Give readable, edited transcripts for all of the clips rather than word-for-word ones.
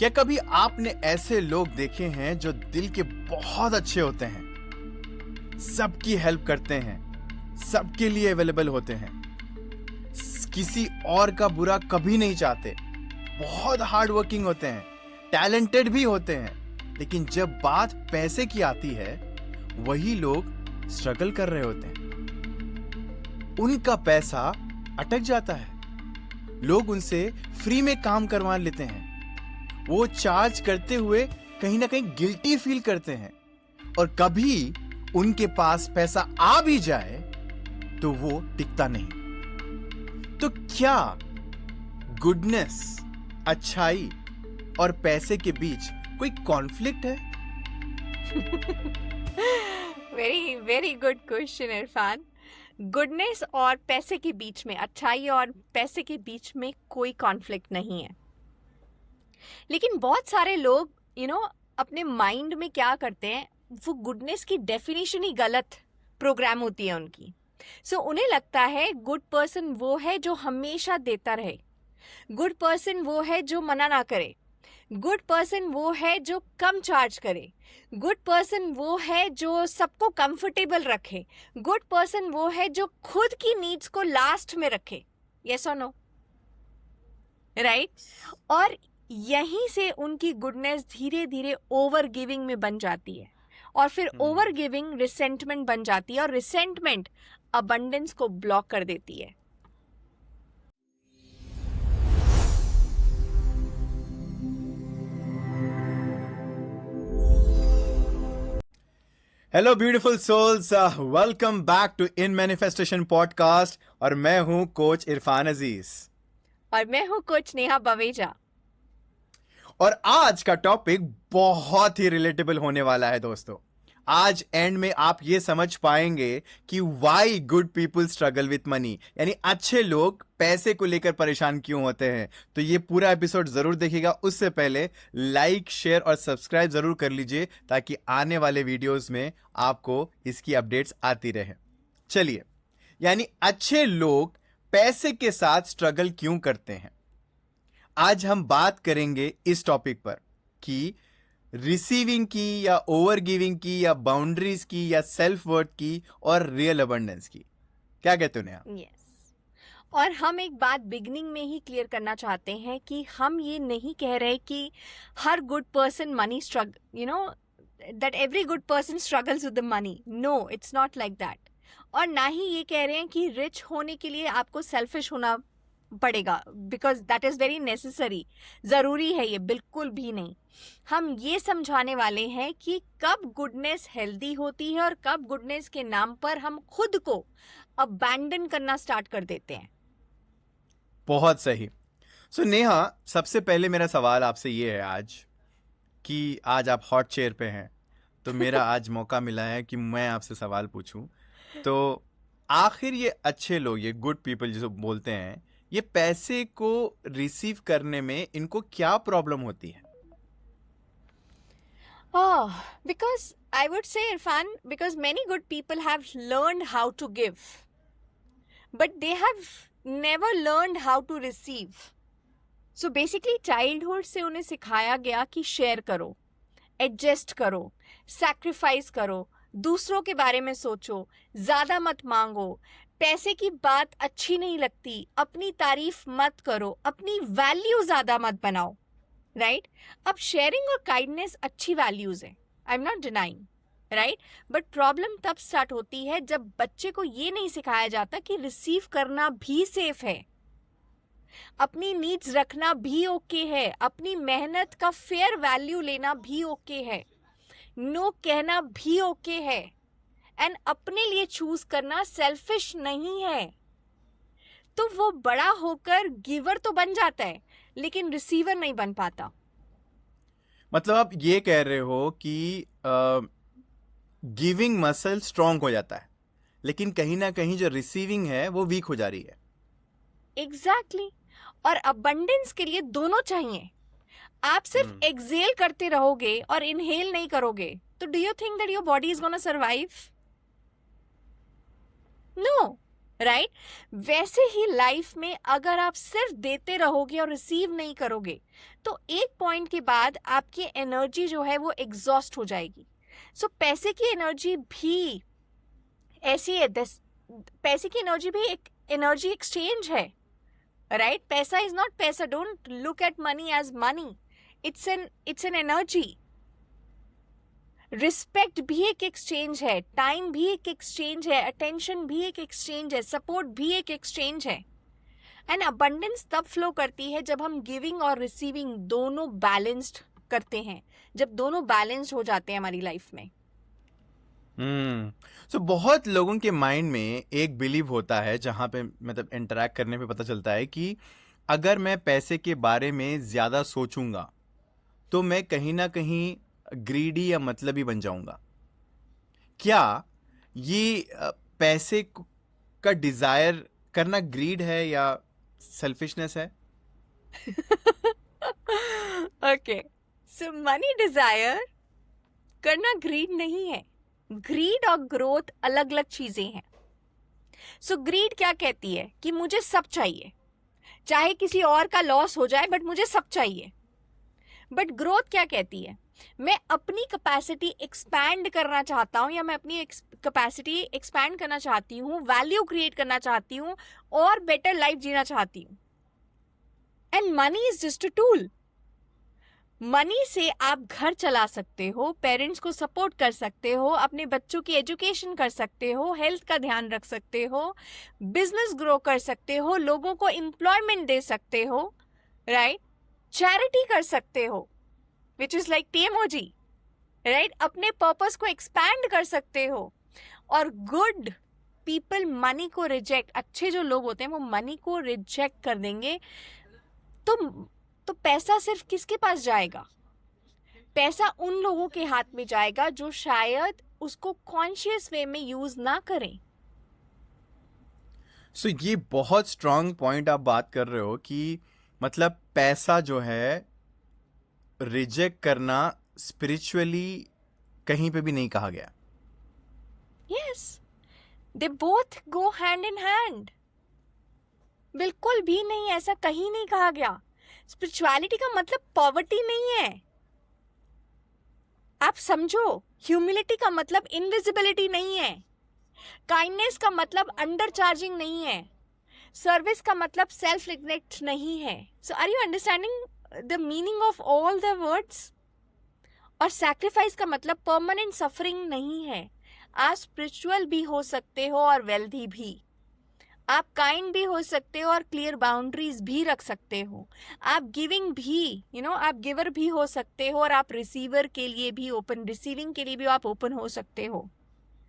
क्या कभी आपने ऐसे लोग देखे हैं जो दिल के बहुत अच्छे होते हैं, सबकी हेल्प करते हैं, सबके लिए अवेलेबल होते हैं, किसी और का बुरा कभी नहीं चाहते, बहुत हार्ड वर्किंग होते हैं, टैलेंटेड भी होते हैं, लेकिन जब बात पैसे की आती है वही लोग स्ट्रगल कर रहे होते हैं। उनका पैसा अटक जाता है, लोग उनसे फ्री में काम करवा लेते हैं, वो चार्ज करते हुए कहीं ना कहीं गिल्टी फील करते हैं, और कभी उनके पास पैसा आ भी जाए तो वो टिकता नहीं। तो क्या गुडनेस, अच्छाई और पैसे के बीच कोई कॉन्फ्लिक्ट है? Very very good question Irfan. Goodness और पैसे के बीच में, अच्छाई और पैसे के बीच में कोई कॉन्फ्लिक्ट नहीं है, लेकिन बहुत सारे लोग अपने माइंड में क्या करते हैं, वो गुडनेस की डेफिनेशन ही गलत प्रोग्राम होती है उनकी। सो उन्हें लगता है गुड पर्सन वो है जो हमेशा देता रहे, गुड पर्सन वो है जो मना ना करे, गुड पर्सन वो है जो कम चार्ज करे, गुड पर्सन वो है जो सबको कंफर्टेबल रखे, गुड पर्सन वो है जो खुद की नीड्स को लास्ट में रखे। यस और नो? राइट? और यहीं से उनकी गुडनेस धीरे धीरे ओवर गिविंग में बन जाती है, और फिर ओवर गिविंग रिसेंटमेंट बन जाती है, और रिसेंटमेंट अबंडेंस को ब्लॉक कर देती है। Hello beautiful souls, welcome back to in manifestation podcast. और मैं हूं कोच इरफान अजीज, और मैं हूं कोच नेहा बवेजा। और आज का टॉपिक बहुत ही रिलेटेबल होने वाला है दोस्तों। आज एंड में आप ये समझ पाएंगे कि why good people struggle with money, यानी अच्छे लोग पैसे को लेकर परेशान क्यों होते हैं। तो ये पूरा एपिसोड जरूर देखिएगा। उससे पहले लाइक, शेयर और सब्सक्राइब जरूर कर लीजिए, ताकि आने वाले वीडियोस में आपको इसकी अपडेट्स आती रहे। चलिए, यानी अच्छे लोग पैसे के साथ स्ट्रगल क्यों करते हैं, आज हम बात करेंगे इस टॉपिक पर कि रिसीविंग की या ओवर गिविंग की या बाउंड्रीज की या सेल्फ वर्थ की और रियल अबंडेंस की। क्या कहते हो नेहा? यस। और हम एक बात बिगनिंग में ही क्लियर करना चाहते हैं कि हम ये नहीं कह रहे कि हर good person money that every good person struggles with the money. No, it's not like that. और ना ही ये कह रहे हैं कि रिच होने के लिए आपको सेल्फिश होना पड़ेगा, because that is very necessary, जरूरी है ये, बिल्कुल भी नहीं। हम ये समझाने वाले हैं कि कब गुडनेस हेल्दी होती है और कब गुडनेस के नाम पर हम खुद को अबैंडन करना स्टार्ट कर देते हैं। बहुत सही। सो नेहा, सबसे पहले मेरा सवाल आपसे ये है आज कि आज आप हॉट चेयर पे हैं, तो मेरा आज मौका मिला है कि मैं आपसे सवाल पूछूं। तो आखिर ये अच्छे लोग, ये गुड पीपल जिसे बोलते हैं, ये पैसे को रिसीव करने में इनको क्या प्रॉब्लम होती है? Because I would say, Irfan, because many good people have learned how to give, but they have never learned how to receive. So basically, childhood से उन्हें सिखाया गया कि शेयर करो, एडजस्ट करो, सैक्रिफाइस करो, दूसरों के बारे में सोचो, ज़्यादा मत मांगो, पैसे की बात अच्छी नहीं लगती, अपनी तारीफ मत करो, अपनी वैल्यू ज़्यादा मत बनाओ। राइट? अब शेयरिंग और काइंडनेस अच्छी वैल्यूज है, I am not denying, right? But problem तब स्टार्ट होती है जब बच्चे को ये नहीं सिखाया जाता कि रिसीव करना भी सेफ है, अपनी नीड्स रखना भी ओके है, अपनी मेहनत का फेयर वैल्यू लेना भी ओके है, नो कहना भी ओके है, एंड अपने लिए चूज करना सेल्फिश नहीं है। तो वो बड़ा होकर गिवर तो बन जाता है, लेकिन रिसीवर नहीं बन पाता। मतलब आप ये कह रहे हो कि गिविंग मसल स्ट्रांग हो जाता है, लेकिन कहीं ना कहीं जो रिसीविंग है वो वीक हो जा रही है। एग्जैक्टली। और अबंडेंस के लिए दोनों चाहिए। आप सिर्फ एक्सेल करते रहोगे और इनहेल नहीं करोगे, तो do you think that your body is gonna survive? No, right? वैसे ही लाइफ में अगर आप सिर्फ देते रहोगे और रिसीव नहीं करोगे तो एक पॉइंट के बाद आपकी एनर्जी जो है वो एग्जॉस्ट हो जाएगी. सो पैसे की एनर्जी भी ऐसी है, पैसे की एनर्जी भी एक एनर्जी एक्सचेंज है, राइट? पैसा इज नॉट पैसा. Don't look at money as money. It's an energy. Respect भी एक एक्सचेंज है, टाइम भी एक एक्सचेंज है, अटेंशन भी एक एक्सचेंज है, सपोर्ट भी एक एक्सचेंज है. एंड अबंडेंस तब फ्लो करती है जब हम गिविंग और रिसीविंग दोनों बैलेंस्ड करते हैं, जब दोनों बैलेंस्ड हो जाते हैं हमारी लाइफ में. सो बहुत लोगों के माइंड में एक बिलीव होता है, जहाँ पे मतलब इंटरेक्ट करने पे पता चलता है कि अगर मैं पैसे के बारे में ज्यादा सोचूंगा तो मैं कहीं ना कहीं ग्रीडी या मतलबी बन जाऊंगा. क्या ये का डिजायर करना ग्रीड है या सेल्फिशनेस है? ओके, सो मनी डिजायर करना ग्रीड नहीं है. ग्रीड और ग्रोथ अलग अलग चीजें हैं. सो ग्रीड क्या कहती है कि मुझे सब चाहिए, चाहे किसी और का लॉस हो जाए बट मुझे सब चाहिए. बट ग्रोथ क्या कहती है, मैं अपनी कैपेसिटी एक्सपैंड करना चाहता हूं, या मैं अपनी कैपेसिटी एक्सपैंड करना चाहती हूँ, वैल्यू क्रिएट करना चाहती हूँ और बेटर लाइफ जीना चाहती हूँ. And money is just a tool. Money से आप घर चला सकते हो, पेरेंट्स को सपोर्ट कर सकते हो, अपने बच्चों की एजुकेशन कर सकते हो, हेल्थ का ध्यान रख सकते हो, बिजनेस ग्रो कर सकते हो, लोगों को एम्प्लॉयमेंट दे सकते हो, राइट? चैरिटी कर सकते हो, which is like TMOG, right? अपने पर्पस को एक्सपैंड कर सकते हो. और गुड पीपल मनी को रिजेक्ट, अच्छे जो लोग होते हैं वो मनी को रिजेक्ट कर देंगे. तो पैसा सिर्फ किसके पास जाएगा? पैसा उन लोगों के हाथ में जाएगा जो शायद उसको कॉन्शियस वे में यूज ना करें. सो ये बहुत स्ट्रांग पॉइंट आप बात कर रहे हो कि मतलब पैसा जो है रिजेक्ट करना स्पिरिचुअली कहीं पे भी नहीं कहा गया. Yes, they both go hand in hand. बिल्कुल भी नहीं, ऐसा कहीं नहीं कहा गया. स्पिरिचुअलिटी का मतलब पॉवर्टी नहीं है. आप समझो, ह्यूमिलिटी का मतलब इनविजिबिलिटी नहीं है. काइंडनेस का मतलब अंडर चार्जिंग नहीं है. सर्विस का मतलब सेल्फ नेग्लेक्ट नहीं है. So are you understanding the meaning of all the words? और सैक्रिफाइस का मतलब परमानेंट सफरिंग नहीं है. आप स्पिरिचुअल भी हो सकते हो और वेल्दी भी. आप काइंड भी हो सकते हो और क्लियर बाउंड्रीज भी रख सकते हो. आप गिविंग भी, आप गिवर भी हो सकते हो और आप रिसीवर के लिए भी ओपन, रिसीविंग के लिए भी आप ओपन हो सकते हो.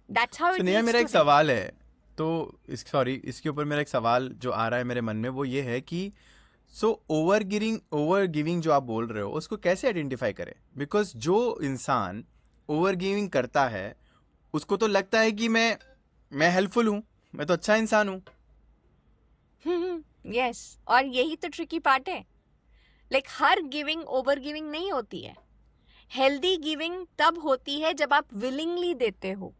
दैट्स हाउ इट सुनिए, नीड्स मेरा टू एक बी. सवाल है. तो इसके ऊपर मेरा एक सवाल जो आ रहा है मेरे मन में वो ये है कि ओवर गिविंग जो आप बोल रहे हो उसको कैसे आइडेंटिफाई करें? बिकॉज जो इंसान ओवर गिविंग करता है उसको तो लगता है कि मैं हेल्पफुल हूँ, मैं तो अच्छा इंसान हूँ. यस, और यही तो ट्रिकी पार्ट है. लाइक हर गिविंग ओवर गिविंग नहीं होती है. हेल्दी गिविंग तब होती है जब आप विलिंगली देते हो,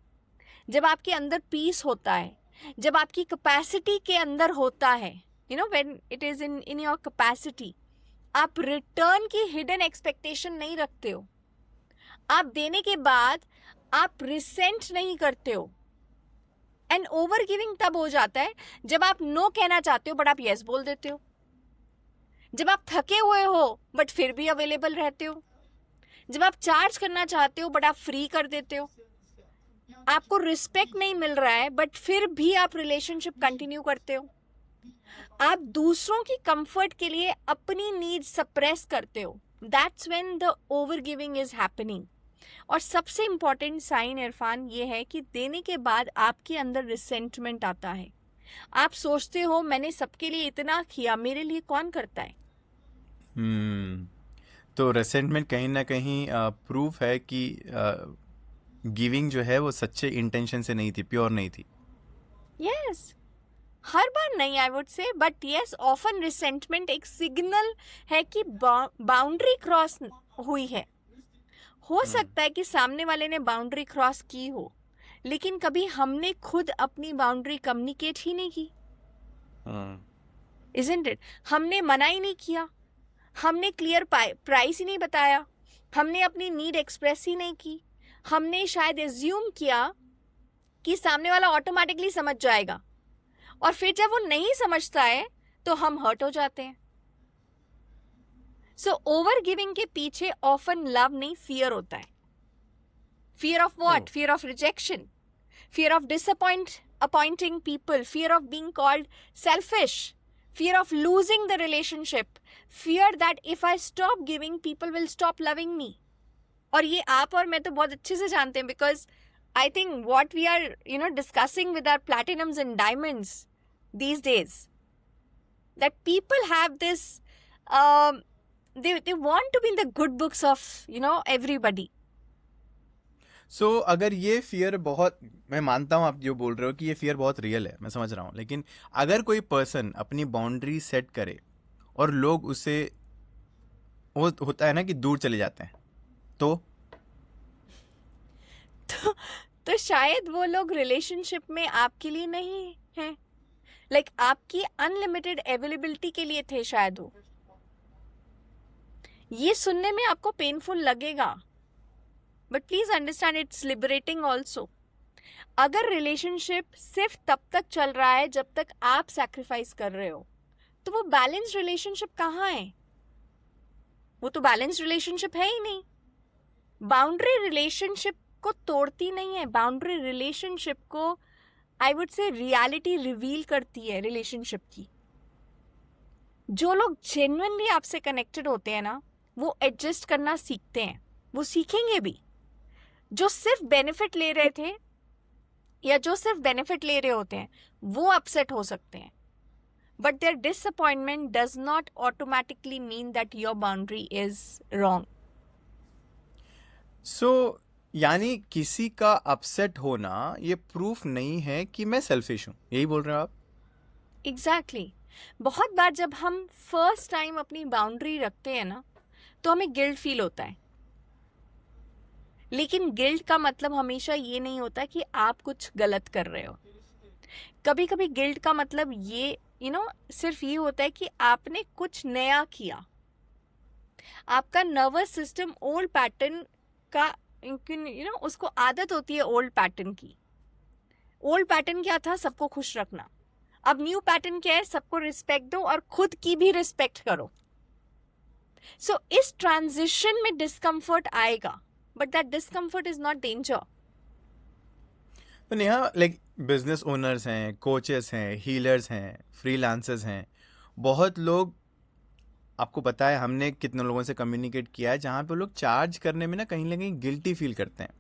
जब आपके अंदर पीस होता है, जब आपकी कैपेसिटी के अंदर होता है. When it is in your capacity. आप रिटर्न की हिडन एक्सपेक्टेशन नहीं रखते हो. आप देने के बाद आप रिसेंट नहीं करते हो. एंड ओवर गिविंग तब हो जाता है जब आप नो कहना चाहते हो बट आप यस बोल देते हो. जब आप थके हुए हो बट फिर भी अवेलेबल रहते हो. जब आप चार्ज करना चाहते हो बट आप फ्री कर देते हो. आपको रिस्पेक्ट नहीं मिल रहा है बट फिर भी आप रिलेशनशिप कंटिन्यू करते हो. आप दूसरों की कंफर्ट के लिए अपनी नीड सप्रेस करते हो. That's when the over giving is happening. और सबसे इंपॉर्टेंट साइन इरफान ये है कि देने के बाद आपके अंदर रिसेंटमेंट आता है. आप सोचते हो मैंने सबके लिए इतना किया, मेरे लिए कौन करता है? तो रिसेंटमेंट कहीं ना कहीं प्रूफ है कि गिविंग जो है वो सच्चे इंटेंशन से नहीं थी, प्योर नहीं थी. यस, हर बार नहीं I would say, but yes often resentment एक सिग्नल है कि बाउंड्री क्रॉस हुई है. हो सकता है कि सामने वाले ने बाउंड्री क्रॉस की हो, लेकिन कभी हमने खुद अपनी बाउंड्री कम्युनिकेट ही नहीं की. Isn't it? हमने मना ही नहीं किया, हमने क्लियर प्राइस ही नहीं बताया, हमने अपनी नीड एक्सप्रेस ही नहीं की, हमने शायद एज्यूम किया कि सामने वाला ऑटोमेटिकली समझ जाएगा, और फिर जब वो नहीं समझता है तो हम हर्ट हो जाते हैं. सो ओवर गिविंग के पीछे ऑफन लव नहीं, फियर होता है. Fear of what? Fear of rejection, fear of appointing people, fear of being called selfish, fear of losing the relationship, fear that if I stop giving, people will stop loving me. और ये आप और मैं तो बहुत अच्छे से जानते हैं, because I think what we are discussing with our platinums and diamonds these days, that people have this they want to be in the good books of everybody. सो अगर ये फियर बहुत, मैं मानता हूँ आप जो बोल रहे हो कि ये फियर बहुत रियल है, मैं समझ रहा हूँ, लेकिन अगर कोई पर्सन अपनी बाउंड्री सेट करे और लोग उससे, वो होता है ना कि दूर चले जाते हैं, तो शायद वो लोग रिलेशनशिप में आपके लिए नहीं हैं, लाइक आपकी अनलिमिटेड अवेलेबिलिटी के लिए थे शायद वो. ये सुनने में आपको पेनफुल लगेगा, but please understand it's liberating also. अगर रिलेशनशिप सिर्फ तब तक चल रहा है जब तक आप सैक्रिफाइस कर रहे हो, तो वो बैलेंस रिलेशनशिप कहाँ है? वो तो बैलेंस रिलेशनशिप है ही नहीं. बाउंड्री रिलेशनशिप को तोड़ती नहीं है, बाउंड्री रिलेशनशिप को I would say reality reveal करती है रिलेशनशिप की. जो लोग जेन्युइनली आपसे कनेक्टेड होते हैं ना, वो एडजस्ट करना सीखते हैं, वो सीखेंगे भी. जो सिर्फ बेनिफिट ले रहे थे या जो सिर्फ बेनिफिट ले रहे होते हैं, वो अपसेट हो सकते हैं, but there disappointment does not automatically mean that your boundary is wrong. So यानी किसी का अपसेट होना ये प्रूफ नहीं है कि मैं सेल्फिश हूँ, यही बोल रहे हो आप? एग्जैक्टली. बहुत बार जब हम फर्स्ट टाइम अपनी बाउंड्री रखते हैं ना, तो हमें गिल्ट फील होता है, लेकिन गिल्ट का मतलब हमेशा ये नहीं होता कि आप कुछ गलत कर रहे हो. कभी कभी गिल्ट का मतलब ये सिर्फ ये होता है कि आपने कुछ नया किया. आपका नर्वस सिस्टम ओल्ड पैटर्न का उसको आदत होती है ओल्ड पैटर्न की. ओल्ड पैटर्न क्या था? सबको खुश रखना. अब न्यू पैटर्न क्या है? सबको रिस्पेक्ट दो और खुद की भी रिस्पेक्ट करो. सो इस ट्रांजिशन में डिस्कम्फर्ट आएगा, but that discomfort is not danger. तो नेहा, लाइक बिजनेस ओनर्स हैं, कोचेस हैं, हीलर्स हैं, फ्रीलांसर्स हैं, बहुत लोग, आपको पता है हमने कितने लोगों से कम्युनिकेट किया है जहाँ पे लोग चार्ज करने में ना कहीं गिल्टी फील करते हैं.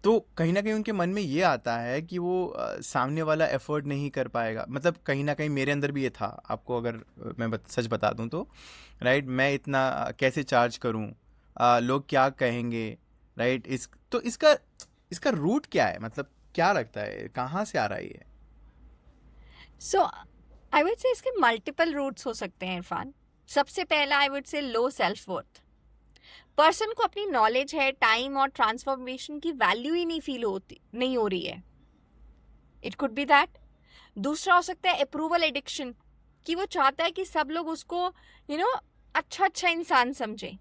तो कहीं ना कहीं उनके मन में ये आता है कि वो सामने वाला एफर्ट नहीं कर पाएगा. मतलब कहीं ना कहीं मेरे अंदर भी ये था, आपको अगर मैं सच बता दूं तो, राइट, मैं इतना कैसे चार्ज करूं, लोग क्या कहेंगे, राइट. इसका रूट क्या है? मतलब क्या लगता है, कहाँ से आ रहा है ये? सो आई वुड से इसके मल्टीपल रूट्स हो सकते हैं इरफान. सबसे पहला I would say low self worth. Person को अपनी नॉलेज है, टाइम और ट्रांसफॉर्मेशन की वैल्यू ही नहीं हो रही है. It could B that. दूसरा हो सकता है अप्रूवल एडिक्शन, कि वो चाहता है कि सब लोग उसको अच्छा इंसान समझे.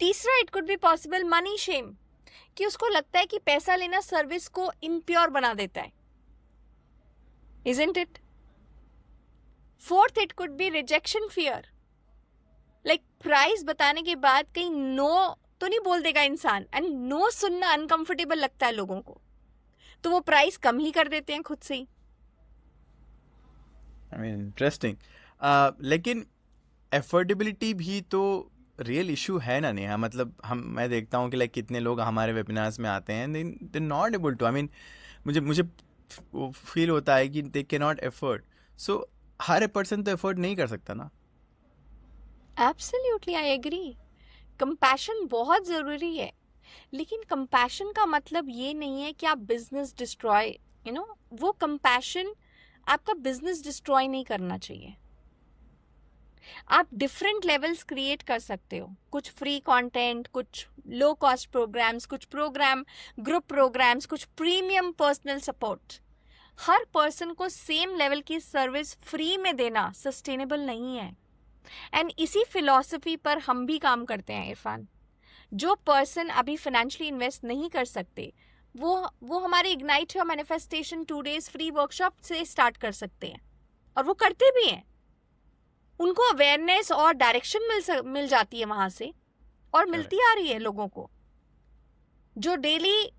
तीसरा it could be possible money shame, कि उसको लगता है कि पैसा लेना सर्विस को इम्प्योर बना देता है. Isn't it? Fourth, it could be rejection fear. Like price बताने के बाद कहीं नो तो नहीं बोल देगा इंसान, एंड नो सुनना अनकंफर्टेबल लगता है लोगों को, तो वो प्राइस कम ही कर देते हैं खुद से ही. I mean, interesting. लेकिन एफोर्डेबिलिटी भी तो रियल इशू है ना नेहा. मतलब मैं देखता हूँ कि लाइक कितने लोग हमारे वेबिनार्स में आते हैं, they not able to, I mean मुझे फील होता है कि they can not afford. So हर पर्सन तो एफोर्ड नहीं कर सकता ना. Absolutely, I agree. कंपैशन बहुत ज़रूरी है, लेकिन कंपैशन का मतलब ये नहीं है कि आप बिजनेस डिस्ट्रॉय, वो कंपैशन आपका बिजनेस डिस्ट्रॉय नहीं करना चाहिए. आप डिफरेंट लेवल्स क्रिएट कर सकते हो. कुछ फ्री कंटेंट, कुछ लो कॉस्ट प्रोग्राम्स, कुछ प्रोग्राम ग्रुप प्रोग्राम्स, कुछ प्रीमियम पर्सनल सपोर्ट। हर पर्सन को सेम लेवल की सर्विस फ्री में देना सस्टेनेबल नहीं है। एंड इसी फिलॉसफी पर हम भी काम करते हैं इरफान। जो पर्सन अभी फाइनेंशियली इन्वेस्ट नहीं कर सकते, वो हमारे इग्नाइट और मैनिफेस्टेशन 2 days फ्री वर्कशॉप से स्टार्ट कर सकते हैं, और वो करते भी हैं। उनको अवेयरनेस और डायरेक्शन मिल जाती है वहां से, और मिलती आ रही है लोगों को, जो डेली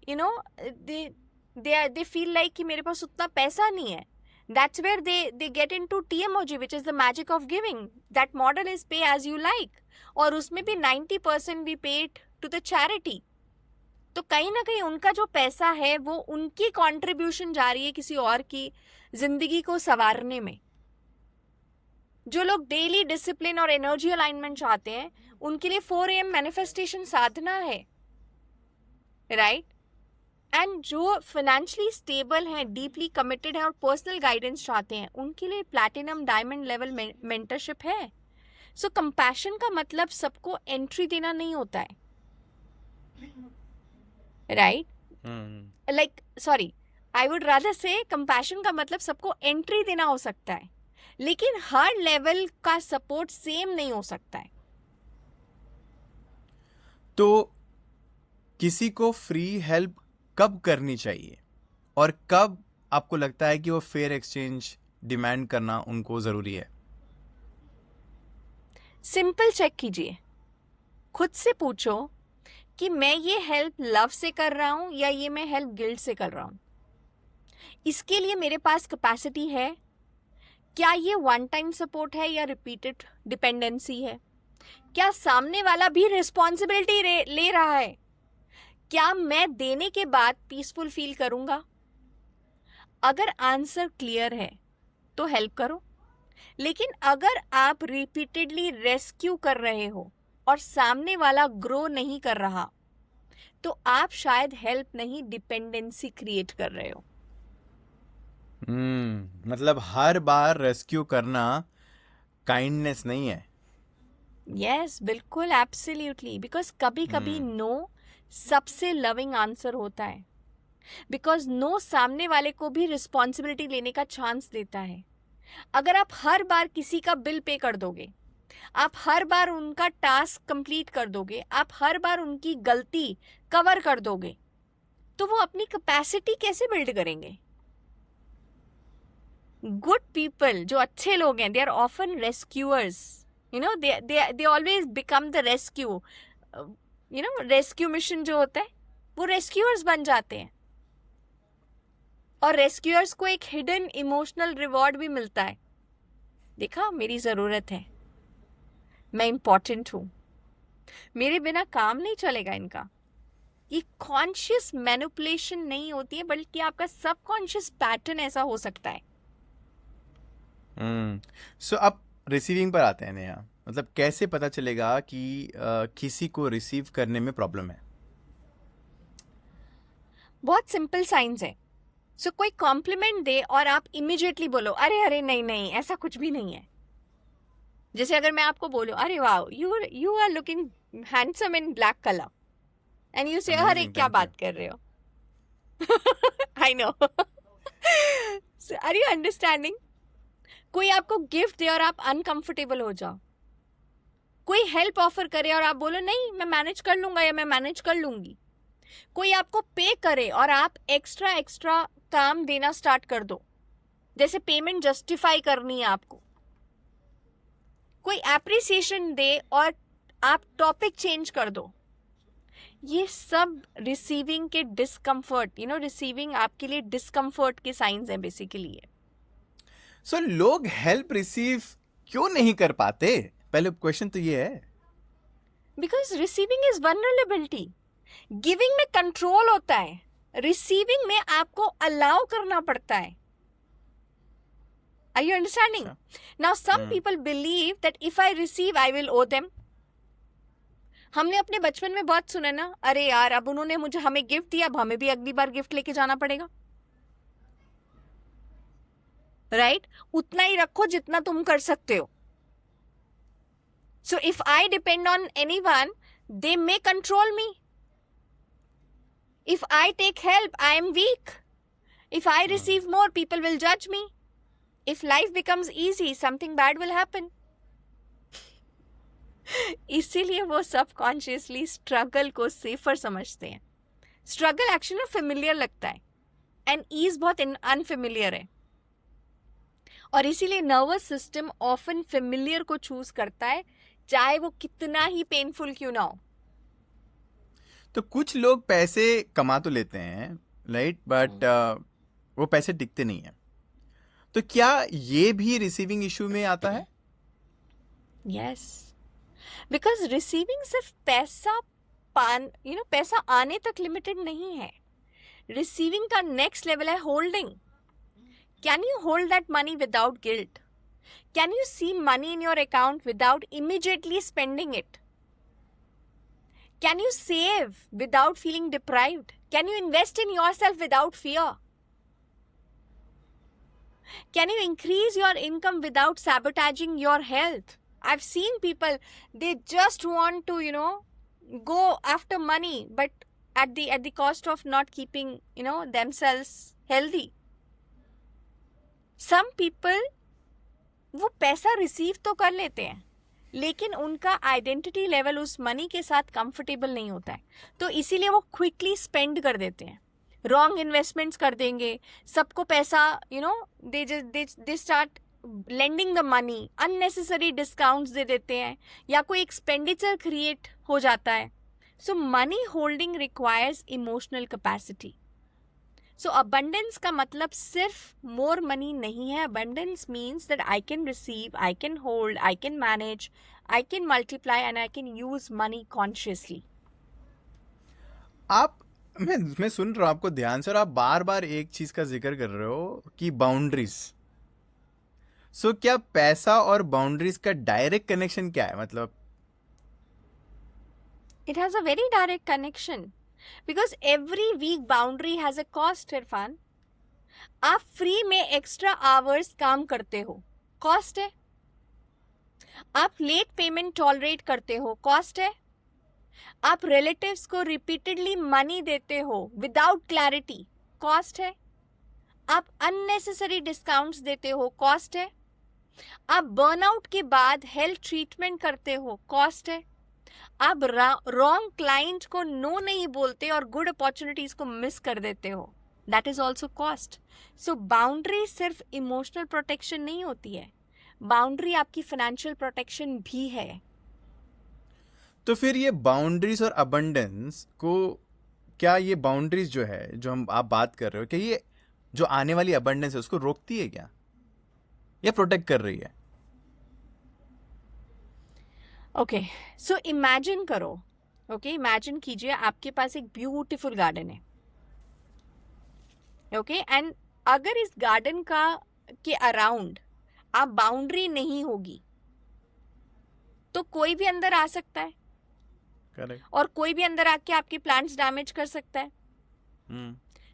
दे फील लाइक कि मेरे पास उतना पैसा नहीं है। That's where they get into TMOG, which is the magic of giving. That model is pay as you like. और उसमें भी 90% we paid to the charity. तो कहीं ना कहीं उनका जो पैसा है वो उनकी कंट्रीब्यूशन जा रही है किसी और की जिंदगी को संवारने में। जो लोग डेली डिसिप्लिन और एनर्जी अलाइनमेंट चाहते हैं, उनके लिए 4 AM मैनिफेस्टेशन साधना है, राइट? एंड जो फाइनेंशियली स्टेबल हैं, डीपली कमिटेड हैं और पर्सनल गाइडेंस चाहते हैं, उनके लिए प्लैटिनम डायमंड लेवल मेंटरशिप है। सो कंपैशन का मतलब सबको एंट्री देना नहीं होता है, right? Like sorry, I would rather से कंपैशन का मतलब सबको एंट्री देना हो सकता है, लेकिन हर लेवल का सपोर्ट सेम नहीं हो सकता है। तो किसी को फ्री हेल्प कब करनी चाहिए, और कब आपको लगता है कि वो फेयर एक्सचेंज डिमांड करना उनको जरूरी है? सिंपल चेक कीजिए, खुद से पूछो कि मैं ये हेल्प लव से कर रहा हूं या ये मैं हेल्प गिल्ट से कर रहा हूं। इसके लिए मेरे पास कैपेसिटी है? क्या ये वन टाइम सपोर्ट है या रिपीटेड डिपेंडेंसी है? क्या सामने वाला भी रिस्पॉन्सिबिलिटी ले रहा है? क्या मैं देने के बाद पीसफुल फील करूंगा? अगर आंसर क्लियर है तो हेल्प करो, लेकिन अगर आप रिपीटेडली रेस्क्यू कर रहे हो और सामने वाला ग्रो नहीं कर रहा, तो आप शायद हेल्प नहीं, डिपेंडेंसी क्रिएट कर रहे हो। मतलब हर बार रेस्क्यू करना काइंडनेस नहीं है। यस, बिल्कुल, एब्सोल्युटली, बिकॉज कभी कभी नो सबसे लविंग आंसर होता है, बिकॉज नो सामने वाले को भी रिस्पॉन्सिबिलिटी लेने का चांस देता है। अगर आप हर बार किसी का बिल पे कर दोगे, आप हर बार उनका टास्क कंप्लीट कर दोगे, आप हर बार उनकी गलती कवर कर दोगे, तो वो अपनी कैपेसिटी कैसे बिल्ड करेंगे? गुड पीपल, जो अच्छे लोग हैं, they are often rescuers, they always become the rescue, rescue mission जो होता है वो रेस्क्यूअर्स बन जाते हैं, और रेस्क्यूअर्स को एक हिडन इमोशनल रिवॉर्ड भी मिलता है। देखा, मेरी जरूरत है, मैं इंपॉर्टेंट हूं, मेरे बिना काम नहीं चलेगा इनका। ये कॉन्शियस मैनिपुलेशन नहीं होती है, बल्कि आपका सबकॉन्शियस पैटर्न ऐसा हो सकता है। सो अब रिसीविंग पर आते हैं नेहा। मतलब कैसे पता चलेगा कि किसी को रिसीव करने में प्रॉब्लम है? बहुत सिंपल साइंस है। सो कोई कॉम्प्लीमेंट दे और आप इमिडिएटली बोलो, अरे अरे नहीं नहीं, ऐसा कुछ भी नहीं है। जैसे अगर मैं आपको बोलूं, अरे वाह, you are looking handsome in black colour, and you say, अरे क्या बात कर रहे हो? I know, are you understanding? कोई आपको गिफ्ट दे और आप अनकंफर्टेबल हो जाओ, कोई हेल्प ऑफर करे और आप बोलो नहीं मैं मैनेज कर लूंगा या मैं मैनेज कर लूंगी, कोई आपको पे करे और आप एक्स्ट्रा काम देना स्टार्ट कर दो, जैसे पेमेंट जस्टिफाई करनी है आपको, कोई एप्रिसिएशन दे और आप टॉपिक चेंज कर दो, ये सब रिसीविंग के डिस्कम्फर्ट, रिसीविंग आपके लिए डिस्कम्फर्ट के साइंस हैं बेसिकली। सो लोग हेल्प रिसीव क्यों नहीं कर पाते? पहले क्वेश्चन तो ये है। Because receiving is vulnerability. Giving में कंट्रोल होता है, रिसीविंग में आपको अलाउ करना पड़ता है। Are you understanding? Now some people believe that if I receive I will owe them. हमने अपने बचपन में बहुत सुना ना, अरे यार अब उन्होंने हमें गिफ्ट दिया, अब हमें भी अगली बार गिफ्ट लेके जाना पड़ेगा, राइट? उतना ही रखो जितना तुम कर सकते हो। So if I depend on anyone, They may control me. If I take help, I am weak. If I receive more, people will judge me. If life becomes easy, something bad will happen. इसीलिए वो subconsciously struggle को safer समझते हैं. Struggle actually familiar लगता है and ease बहुत unfamiliar है, और इसीलिए नर्वस सिस्टम ऑफन फेमिलियर को चूज करता है, चाहे वो कितना ही पेनफुल क्यों ना हो. तो कुछ लोग पैसे कमा तो लेते हैं, राइट, बट वो पैसे टिकते नहीं हैं. तो क्या ये भी रिसीविंग इशू में आता है? यस, बिकॉज रिसीविंग सिर्फ पैसा पैसा आने तक लिमिटेड नहीं है. रिसीविंग का नेक्स्ट लेवल है holding. Can you hold that money without guilt? Can you see money in your account without immediately spending it? Can you save without feeling deprived? Can you invest in yourself without fear? Can you increase your income without sabotaging your health? I've seen people, they just want to, go after money, but at the cost of not keeping, themselves healthy. Some people, वो पैसा receive तो कर लेते हैं, लेकिन उनका identity level उस money के साथ कंफर्टेबल नहीं होता है, तो इसीलिए वो क्विकली स्पेंड कर देते हैं, रॉन्ग इन्वेस्टमेंट्स कर देंगे, सबको पैसा दे start lending the money, unnecessary discounts दे देते हैं, या कोई एक्सपेंडिचर क्रिएट हो जाता है. So money holding requires emotional capacity. So abundance का मतलब सिर्फ मोर मनी नहीं है. Abundance means that I can receive, I can hold, I can manage, I can multiply and I can use money consciously. मैं सुन रहा हूँ आपको ध्यान से, और आप बार बार एक चीज का जिक्र कर रहे हो कि बाउंड्रीज. सो क्या पैसा और बाउंड्रीज का डायरेक्ट कनेक्शन क्या है? मतलब it has a very direct connection. Because every week boundary has a cost, Irfan. आप फ्री में एक्स्ट्रा आवर्स काम करते हो, कॉस्ट है. आप लेट पेमेंट टॉलरेट करते हो, कॉस्ट है. आप रिलेटिव्स को रिपीटेडली मनी देते हो विदाउट क्लैरिटी, कॉस्ट है. आप अननेसेसरी डिस्काउंट्स देते हो, कॉस्ट है. आप बर्नआउट के बाद हेल्थ ट्रीटमेंट करते हो, कॉस्ट है. आप रॉन्ग क्लाइंट को नो नहीं बोलते और गुड अपॉर्चुनिटीज को मिस कर देते हो, that is also cost. So boundary सिर्फ इमोशनल प्रोटेक्शन नहीं होती है, बाउंड्री आपकी फाइनेंशियल प्रोटेक्शन भी है. तो फिर ये बाउंड्रीज और अबंडेंस को, क्या ये बाउंड्रीज जो है, जो आप बात कर रहे हो, क्या ये जो आने वाली अबंडेंस है उसको रोकती है क्या, या प्रोटेक्ट कर रही है? ओके, सो इमेजिन करो, इमेजिन कीजिए आपके पास एक ब्यूटीफुल गार्डन है, एंड अगर इस गार्डन के अराउंड आप बाउंड्री नहीं होगी तो कोई भी अंदर आ सकता है. करेक्ट. और कोई भी अंदर आके आपके प्लांट्स डैमेज कर सकता है.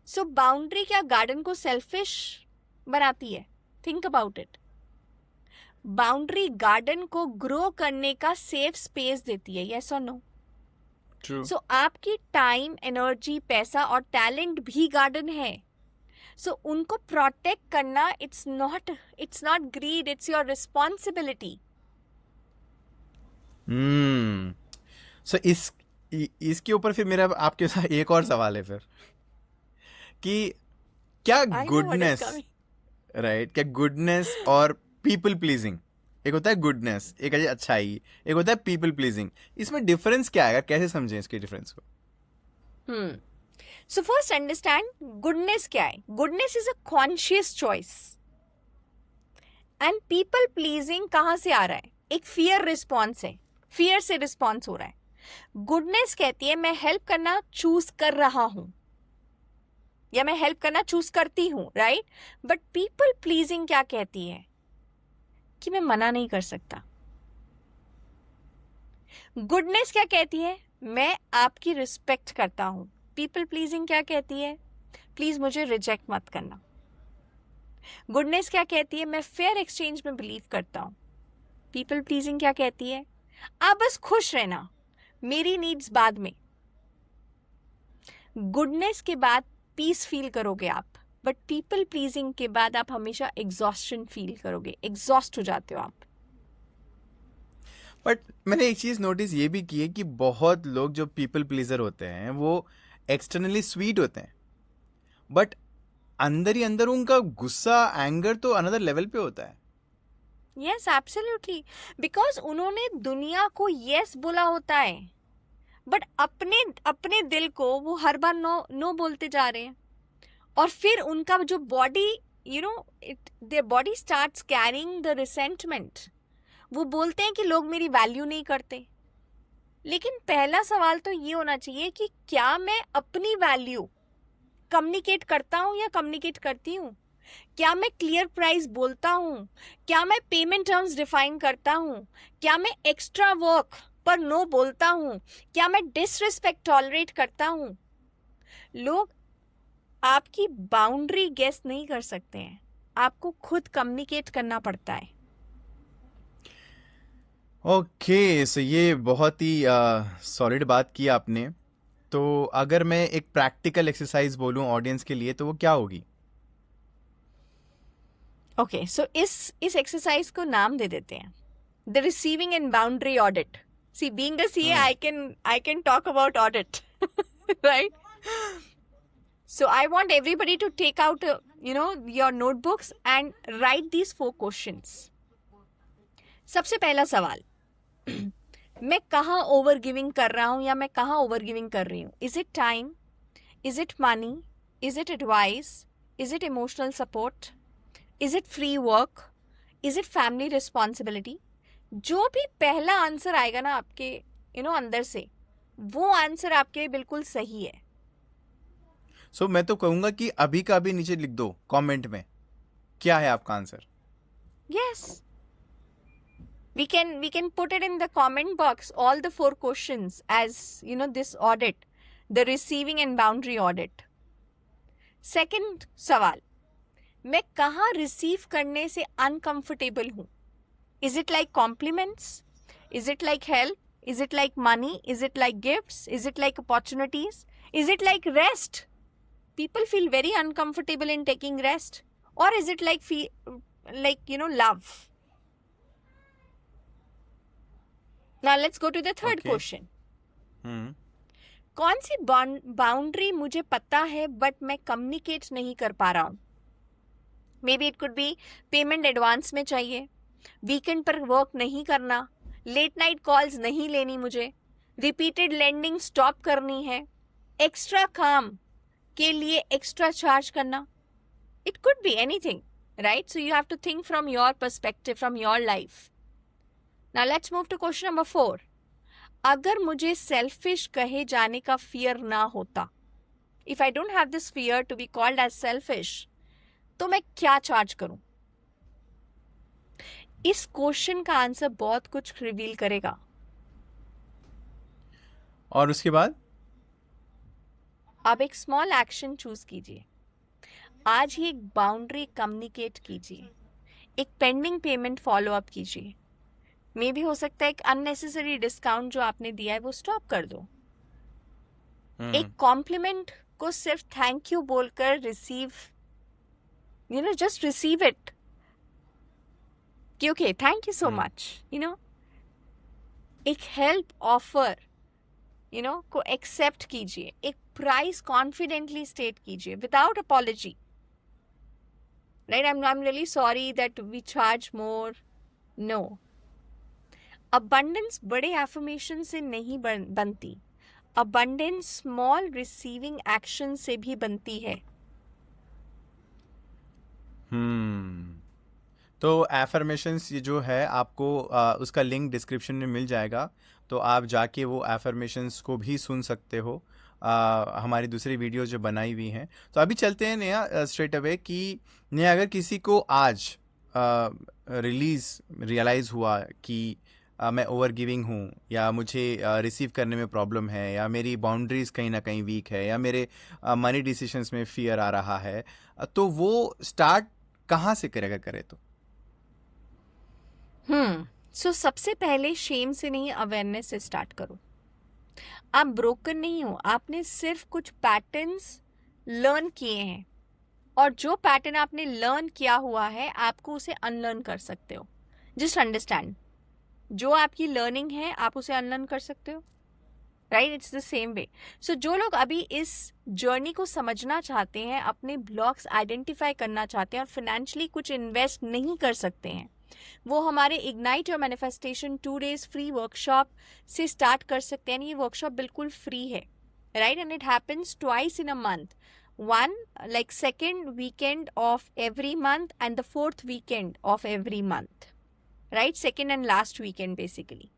सो बाउंड्री क्या गार्डन को सेल्फिश बनाती है? Think about it. Boundary garden को ग्रो करने का सेफ स्पेस देती है, यस और नो? ट्रू. सो आपकी टाइम, एनर्जी, पैसा और टैलेंट भी गार्डन है. सो उनको प्रोटेक्ट करना, it's not greed, it's your responsibility. So इसके ऊपर फिर मेरा आपके साथ एक और सवाल है फिर, कि क्या गुडनेस, राइट, क्या गुडनेस और पीपल प्लीजिंग, एक होता है गुडनेस, एक है अच्छाई, एक होता है पीपल प्लीजिंग, इसमें डिफरेंस क्या आएगा? कैसे समझें इसके डिफरेंस को? सो फर्स्ट अंडरस्टैंड गुडनेस क्या है. Goodness is a conscious choice, and people pleasing कहां से आ रहा है? एक फियर रिस्पॉन्स है, फियर से रिस्पॉन्स हो रहा है. गुडनेस कहती है मैं हेल्प करना चूज कर रहा हूं, या मैं हेल्प करना चूज करती हूं, राइट? बट पीपल प्लीजिंग क्या कहती है? कि मैं मना नहीं कर सकता. गुडनेस क्या कहती है? मैं आपकी रिस्पेक्ट करता हूं. पीपल प्लीजिंग क्या कहती है? प्लीज मुझे रिजेक्ट मत करना. गुडनेस क्या कहती है? मैं फेयर एक्सचेंज में बिलीव करता हूं. पीपल प्लीजिंग क्या कहती है? आप बस खुश रहना, मेरी नीड्स बाद में. गुडनेस के बाद पीस फील करोगे आप, बट पीपल प्लीजिंग के बाद आप हमेशा एग्जॉस्शन फील करोगे, एग्जॉस्ट हो जाते हो आप. बट मैंने एक चीज नोटिस ये भी की है कि बहुत लोग जो पीपल प्लीजर होते हैं वो एक्सटर्नली स्वीट होते हैं, बट अंदर ही अंदर उनका गुस्सा, एंगर तो अनदर लेवल पे होता है. यस एब्सोल्युटली, बिकॉज उन्होंने दुनिया को यस बोला होता है, बट अपने अपने दिल को वो हर बार नो नो बोलते जा रहे हैं. और फिर उनका जो body, you know, their body starts carrying the resentment. वो बोलते हैं कि लोग मेरी वैल्यू नहीं करते. लेकिन पहला सवाल तो ये होना चाहिए कि क्या मैं अपनी वैल्यू कम्युनिकेट करता हूँ या कम्युनिकेट करती हूँ? क्या मैं क्लियर प्राइस बोलता हूँ? क्या मैं पेमेंट टर्म्स डिफाइन करता हूँ? क्या मैं एक्स्ट्रा वर्क पर नो बोलता हूँ? क्या मैं डिसरिस्पेक्ट टॉलरेट करता हूँ? लोग आपकी बाउंड्री गेस नहीं कर सकते हैं, आपको खुद कम्युनिकेट करना पड़ता है. ओके, सो ये बहुत ही सॉलिड बात की आपने. तो अगर मैं एक प्रैक्टिकल एक्सरसाइज बोलूं ऑडियंस के लिए तो वो क्या होगी? ओके, सो इस एक्सरसाइज को नाम दे देते हैं the receiving and boundary audit. See being a CA I can talk about audit, right? So I want everybody to take out, your notebooks and write these 4 questions. सबसे पहला सवाल, मैं कहाँ ओवर गिविंग कर रहा हूँ या मैं कहाँ ओवर गिविंग कर रही हूँ? Is it time? Is it money? Is it advice? Is it emotional support? Is it free work? Is it family responsibility? जो भी पहला आंसर आएगा ना आपके अंदर से, वो आंसर आपके बिल्कुल सही है. सो मैं तो कहूंगा कि अभी का अभी नीचे लिख दो कमेंट में क्या है आपका answer. Yes. We can put it in the comment box, all the 4 questions as, this audit, the receiving and boundary audit. Second सवाल, मैं कहाँ रिसीव करने से अनकंफर्टेबल हूँ? Is it like compliments? Is it like help? Is it like money? Is it like gifts? Is it like opportunities? Is it like rest? People feel very uncomfortable in taking rest. Or is it like love? Now let's go to the third Okay. question. कौन सी boundary मुझे पता है but मैं communicate नहीं कर पा रहा हूँ? May be it could B payment advance में चाहिए, वीकेंड पर वर्क नहीं करना, लेट नाइट कॉल्स नहीं लेनी मुझे, रिपीटेड लेंडिंग स्टॉप करनी है, एक्स्ट्रा काम के लिए एक्स्ट्रा चार्ज करना. It could be anything, right? So you have to think from your perspective, from your life. Now let's move to question number 4. अगर मुझे सेल्फिश कहे जाने का फियर ना होता, if I don't have this fear to be called as selfish, तो मैं क्या चार्ज करूं? इस क्वेश्चन का आंसर बहुत कुछ रिवील करेगा. और उसके बाद अब एक स्मॉल एक्शन चूज कीजिए. आज ही एक बाउंड्री कम्युनिकेट कीजिए, एक पेंडिंग पेमेंट फॉलो अप कीजिए. मे भी हो सकता है एक अननेसेसरी डिस्काउंट जो आपने दिया है वो स्टॉप कर दो. एक कॉम्प्लीमेंट को सिर्फ थैंक यू बोलकर रिसीव, जस्ट रिसीव इट कि okay thank you so much. एक हेल्प ऑफर को एक्सेप्ट कीजिए. एक प्राइस कॉन्फिडेंटली स्टेट कीजिए without apology, right? I am really sorry that we charge more. No. Abundance बड़े एफर्मेशन से नहीं बनती. अबंडेंस स्मॉल रिसीविंग एक्शन से भी बनती है. तो एफर्मेशंस ये जो है आपको उसका लिंक डिस्क्रिप्शन में मिल जाएगा, तो आप जाके वो एफर्मेशंस को भी सुन सकते हो. हमारी दूसरी वीडियो जो बनाई हुई हैं. तो अभी चलते हैं नया स्ट्रेट अवे कि नया अगर किसी को आज रियलाइज़ हुआ कि मैं ओवर गिविंग हूँ, या मुझे रिसीव करने में प्रॉब्लम है, या मेरी बाउंड्रीज कहीं ना कहीं वीक है, या मेरे मनी डिसीजंस में फियर आ रहा है, तो वो स्टार्ट कहाँ से करे अगर करे तो? सो सबसे पहले शेम से नहीं, अवेयरनेस से स्टार्ट करो. आप ब्रोकन नहीं हो, आपने सिर्फ कुछ पैटर्न्स लर्न किए हैं, और जो पैटर्न आपने लर्न किया हुआ है आपको उसे अनलर्न कर सकते हो. जस्ट अंडरस्टैंड, जो आपकी लर्निंग है आप उसे अनलर्न कर सकते हो. Right, it's the same way. So जो लोग अभी इस जर्नी को समझना चाहते हैं, अपने ब्लॉक्स आइडेंटिफाई करना चाहते हैं और फाइनेंशियली कुछ इन्वेस्ट नहीं कर सकते हैं, वो हमारे ignite your manifestation 2 days free workshop से स्टार्ट कर सकते हैं. ये वर्कशॉप बिल्कुल फ्री है. Right, and it happens twice in a month. One, like second weekend of every month and the fourth weekend of every month. Right, second and last weekend basically.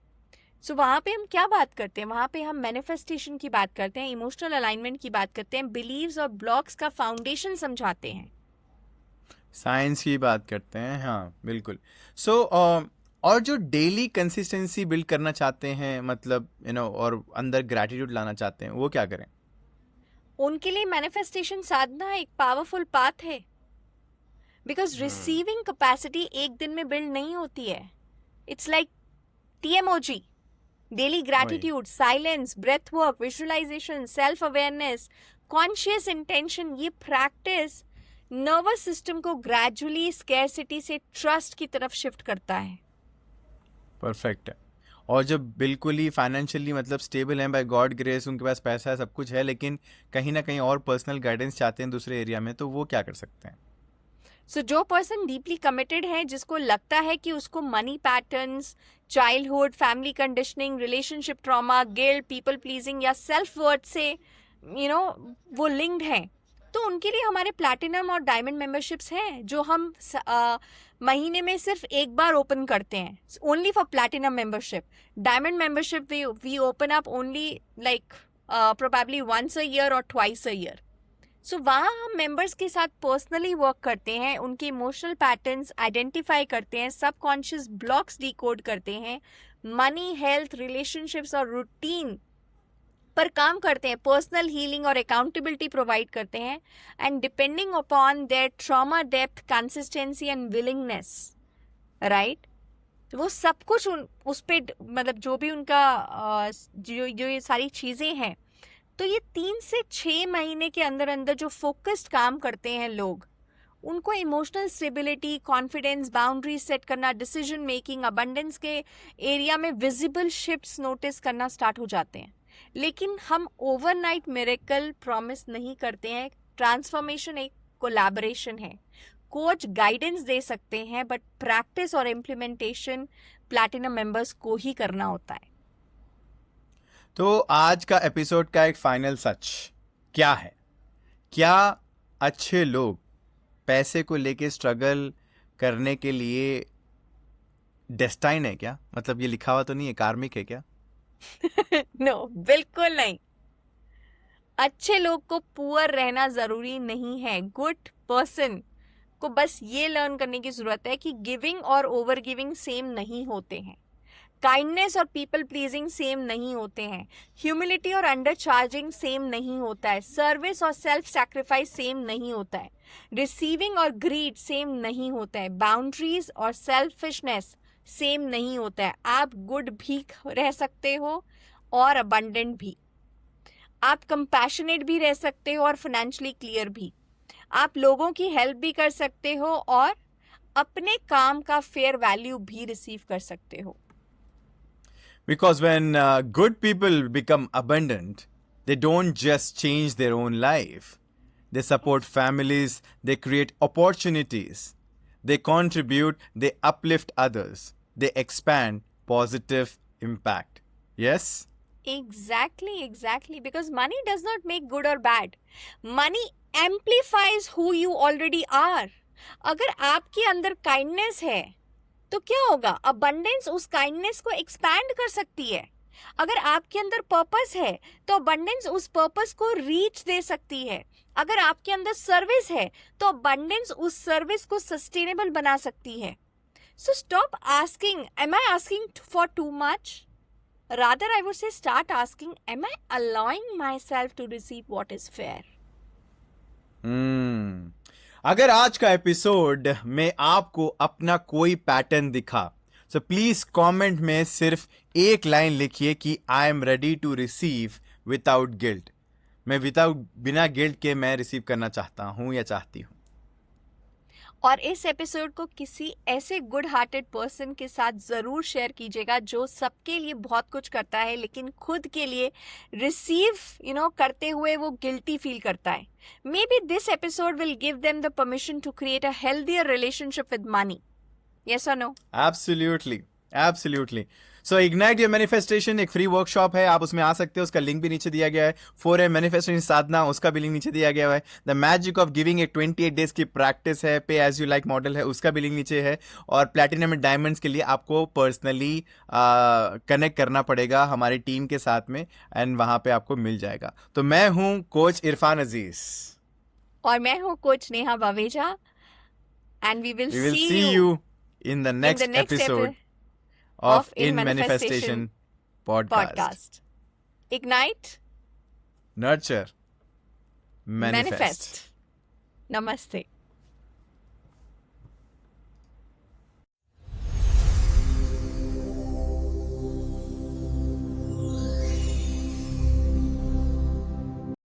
So वहाँ पे हम क्या बात करते हैं? वहाँ पे हम मैनिफेस्टेशन की बात करते हैं, इमोशनल अलाइनमेंट की बात करते हैं, बिलीव्स और ब्लॉक्स का फाउंडेशन समझाते हैं. साइंस की बात करते हैं, हाँ बिल्कुल. सो और जो डेली कंसिस्टेंसी बिल्ड करना चाहते हैं, मतलब और अंदर ग्रैटिट्यूड लाना चाहते हैं, वो क्या करें? उनके लिए मैनिफेस्टेशन साधना एक पावरफुल पाथ है. बिकॉज रिसीविंग कैपेसिटी एक दिन में बिल्ड नहीं होती है. It's like TMOG, daily gratitude, silence, breath work, visualisation, self awareness, conscious intention. ये प्रैक्टिस नर्वस सिस्टम को ग्रेजुअली स्कैरसिटी से ट्रस्ट की तरफ शिफ्ट करता है. परफेक्ट है. और जब बिल्कुल ही फाइनेंशियली मतलब स्टेबल हैं, बाय गॉड ग्रेस, उनके पास पैसा है, सब कुछ है, लेकिन कहीं ना कहीं और पर्सनल गाइडेंस चाहते हैं दूसरे एरिया में, तो वो क्या कर सकते हैं? सो जो पर्सन डीपली कमिटेड है, जिसको लगता है कि उसको money patterns, childhood, family conditioning, relationship trauma, guilt, people pleasing या सेल्फ वर्थ से वो लिंक्ड हैं, तो उनके लिए हमारे प्लैटिनम और डायमंड मेंबरशिप्स हैं, जो हम महीने में सिर्फ एक बार ओपन करते हैं. Only for platinum membership. Diamond membership we open up only like probably once a year और ट्वाइस अ ईयर. सो वहाँ हम मेंबर्स के साथ पर्सनली वर्क करते हैं, उनके इमोशनल पैटर्न्स आइडेंटिफाई करते हैं, सबकॉन्शियस ब्लॉक्स डिकोड करते हैं, मनी, हेल्थ, रिलेशनशिप्स और रूटीन पर काम करते हैं, पर्सनल हीलिंग और अकाउंटेबिलिटी प्रोवाइड करते हैं. And depending upon their trauma depth, consistency and willingness, right, वो सब कुछ उस पे मतलब जो भी उनका जो ये सारी चीज़ें हैं, तो ये 3 से 6 महीने के अंदर अंदर जो फोकस्ड काम करते हैं लोग, उनको emotional stability, confidence, boundaries set करना, डिसीजन मेकिंग, अबंडेंस के एरिया में विजिबल शिफ्ट्स नोटिस करना स्टार्ट हो जाते हैं. लेकिन हम ओवरनाइट मिरेकल प्रॉमिस नहीं करते हैं. ट्रांसफॉर्मेशन एक कोलैबोरेशन है. कोच गाइडेंस दे सकते हैं, बट प्रैक्टिस और इम्प्लीमेंटेशन प्लैटिनम मेंबर्स को ही करना होता है. तो आज का एपिसोड का एक फाइनल सच क्या है? क्या अच्छे लोग पैसे को लेके स्ट्रगल करने के लिए डेस्टाइन है क्या? मतलब ये लिखा हुआ तो नहीं है, कार्मिक है क्या? नो, बिल्कुल नहीं. अच्छे लोग को पुअर रहना जरूरी नहीं है. गुड पर्सन को बस ये लर्न करने की जरूरत है कि गिविंग और ओवर गिविंग सेम नहीं होते हैं. काइंडनेस और पीपल प्लीजिंग सेम नहीं होते हैं. ह्यूमिलिटी और अंडर चार्जिंग सेम नहीं होता है. सर्विस और सेल्फ सैक्रिफाइस सेम नहीं होता है. रिसीविंग और ग्रीड सेम नहीं होता है. बाउंड्रीज और सेल्फिशनेस सेम नहीं होता है. आप गुड भी रह सकते हो और अबंडेंट भी. आप कंपैशनेट भी रह सकते हो और फाइनेंशियली क्लियर भी. आप लोगों की हेल्प भी कर सकते हो और अपने काम का फेयर वैल्यू भी रिसीव कर सकते हो. Because when good people become abundant, they don't just change their own life. They support families, they create opportunities, they contribute, they uplift others, they expand positive impact. Yes? Exactly. Because money does not make good or bad. Money amplifies who you already are. अगर आपके अंदर kindness है तो क्या होगा? Abundance उस kindness को expand कर सकती है. अगर आपके अंदर पर्पस है तो अबंडेंस उस पर्पस को रीच दे सकती है. अगर आपके अंदर सर्विस है तो अबंडेंस उस सर्विस को सस्टेनेबल बना सकती है. So stop asking, am I asking for too much? Rather, I would say start asking, am I allowing myself to receive what is fair? अगर आज का एपिसोड में आपको अपना कोई पैटर्न दिखा, सो प्लीज कमेंट में सिर्फ एक लाइन लिखिए कि I am ready to receive without guilt. मैं बिना गिल्ट के मैं रिसीव करना चाहता हूं या चाहती हूं। और इस एपिसोड को किसी ऐसे गुड हार्टेड पर्सन के साथ ज़रूर शेयर कीजिएगा जो सबके लिए बहुत कुछ करता है लेकिन खुद के लिए रिसीव करते हुए वो गिल्टी फील करता है। Maybe this episode will give them the permission to create a healthier relationship with money. Yes और no? Absolutely. So ignite your manifestation एक फ्री वर्कशॉप है, आप उसमें आ सकते हो, उसका लिंक भी नीचे दिया गया है। 4M मैनिफेस्टेशन साधना, उसका भी लिंक नीचे दिया गया है। द मैजिक ऑफ गिविंग एक 28 डेज की प्रैक्टिस है, पे एज यू लाइक मॉडल है, उसका भी लिंक नीचे है। और प्लैटिनम एंड डायमंड्स के लिए आपको पर्सनली कनेक्ट करना पड़ेगा हमारी टीम के साथ में, एंड वहां पे आपको मिल जाएगा। तो मैं हूं कोच इरफान अजीज और मैं हूँ coach Neha Baweja, and we will see you in the next episode of In Manifestation podcast. Ignite, Nurture, manifest. manifest. Namaste.